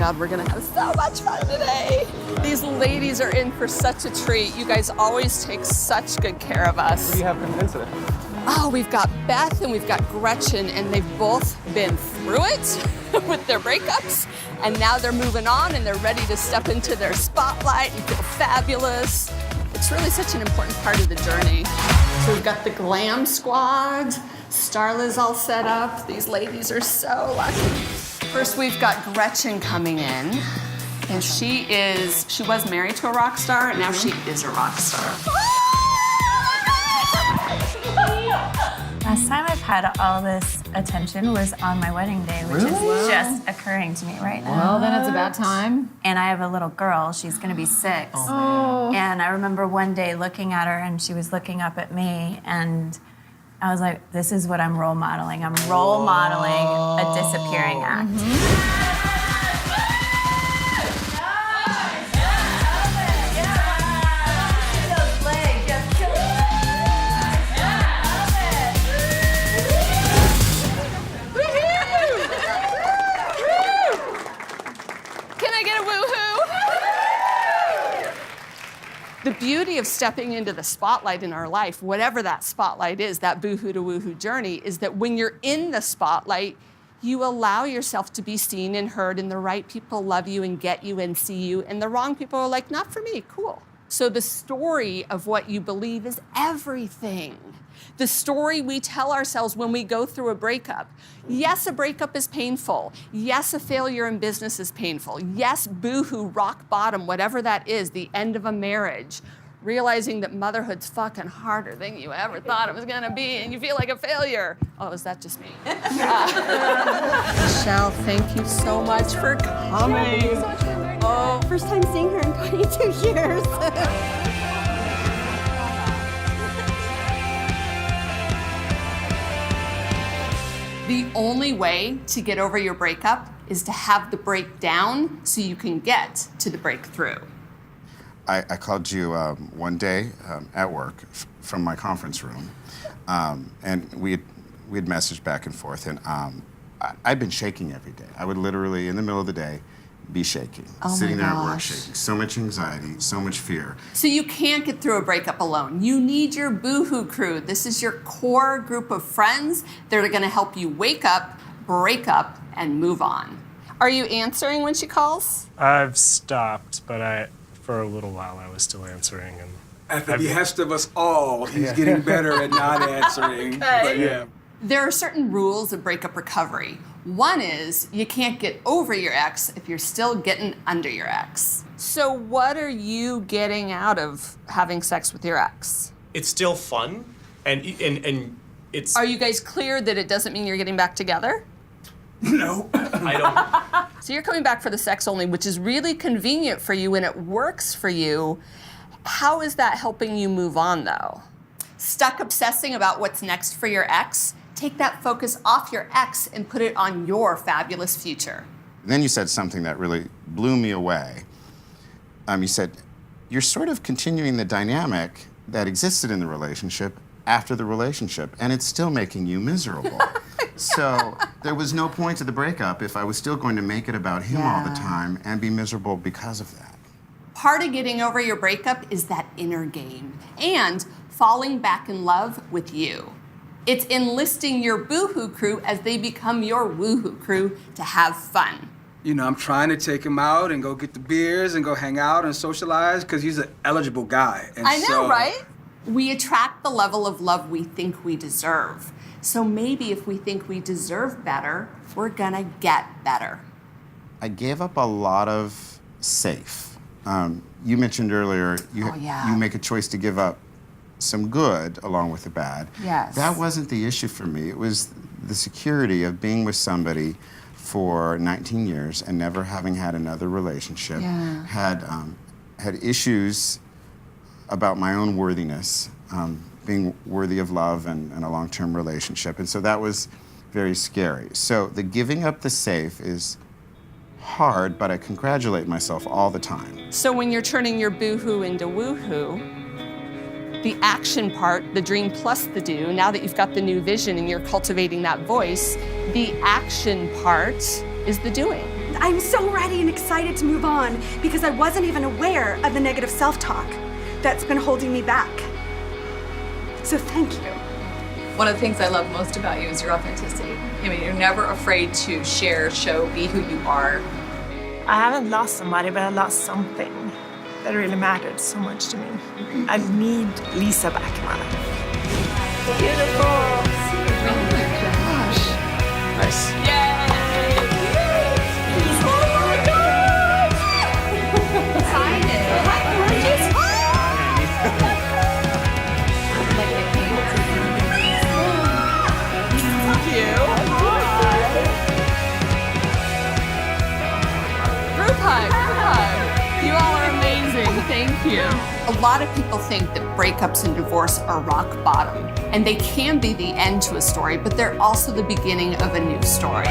God, we're gonna have so much fun today. These ladies are in for such a treat. You guys always take such good care of us. What do you have coming in today? Oh, we've got Beth and we've got Gretchen, and they've both been through it with their breakups, and now they're moving on and they're ready to step into their spotlight and feel fabulous. It's really such an important part of the journey. So we've got the glam squad. Starla's all set up. These ladies are so lucky. First, we've got Gretchen coming in, and she was married to a rock star, and now she is a rock star. Last time I've had all this attention was on my wedding day, which is just occurring to me right now. Well, then it's about time. And I have a little girl. She's going to be 6. Oh. And I remember one day looking at her, and she was looking up at me, and I was like, this is what I'm role modeling. I'm role modeling a disappearing act. The beauty of stepping into the spotlight in our life, whatever that spotlight is, that boohoo to woohoo journey, is that when you're in the spotlight, you allow yourself to be seen and heard, and the right people love you and get you and see you, and the wrong people are like, not for me, cool. So the story of what you believe is everything. The story we tell ourselves when we go through a breakup. Yes, a breakup is painful. Yes, a failure in business is painful. Yes, boohoo, rock bottom, whatever that is, the end of a marriage. Realizing that motherhood's fucking harder than you ever thought it was gonna be, and you feel like a failure. Oh, is that just me? Michelle, thank you so much for coming. Oh, first time seeing her in 22 years. The only way to get over your breakup is to have the breakdown so you can get to the breakthrough. I called you one day at work from my conference room, and we had messaged back and forth, and I'd been shaking every day. I would literally, in the middle of the day, be shaking, sitting there at work shaking. So much anxiety, so much fear. So you can't get through a breakup alone. You need your boohoo crew. This is your core group of friends that are gonna help you wake up, break up, and move on. Are you answering when she calls? I've stopped, but for a little while I was still answering. And at the behest of us all, he's getting better at not answering. Okay. But yeah. There are certain rules of breakup recovery. One is you can't get over your ex if you're still getting under your ex. So what are you getting out of having sex with your ex? It's still fun, and it's... Are you guys clear that it doesn't mean you're getting back together? No. I don't... So you're coming back for the sex only, which is really convenient for you and it works for you. How is that helping you move on, though? Stuck obsessing about what's next for your ex? Take that focus off your ex and put it on your fabulous future. Then you said something that really blew me away. You said, you're sort of continuing the dynamic that existed in the relationship after the relationship, and it's still making you miserable. So there was no point to the breakup if I was still going to make it about him all the time and be miserable because of that. Part of getting over your breakup is that inner game and falling back in love with you. It's enlisting your boohoo crew as they become your woohoo crew to have fun. You know, I'm trying to take him out and go get the beers and go hang out and socialize because he's an eligible guy. And I know, right? We attract the level of love we think we deserve. So maybe if we think we deserve better, we're gonna get better. I gave up a lot of safe. You mentioned earlier you make a choice to give up some good along with the bad. Yes. That wasn't the issue for me. It was the security of being with somebody for 19 years and never having had another relationship. Yeah. Had issues about my own worthiness, being worthy of love and a long-term relationship. And so that was very scary. So the giving up the safe is hard, but I congratulate myself all the time. So when you're turning your boohoo into woohoo, the action part, the dream plus the do, now that you've got the new vision and you're cultivating that voice, the action part is the doing. I'm so ready and excited to move on because I wasn't even aware of the negative self-talk that's been holding me back. So thank you. One of the things I love most about you is your authenticity. I mean, you're never afraid to share, show, be who you are. I haven't lost somebody, but I lost something that really mattered so much to me. I need Lisa back in my life. Beautiful. Nice. Group hug. You all are amazing. Thank you. A lot of people think that breakups and divorce are rock bottom, and they can be the end to a story, but they're also the beginning of a new story.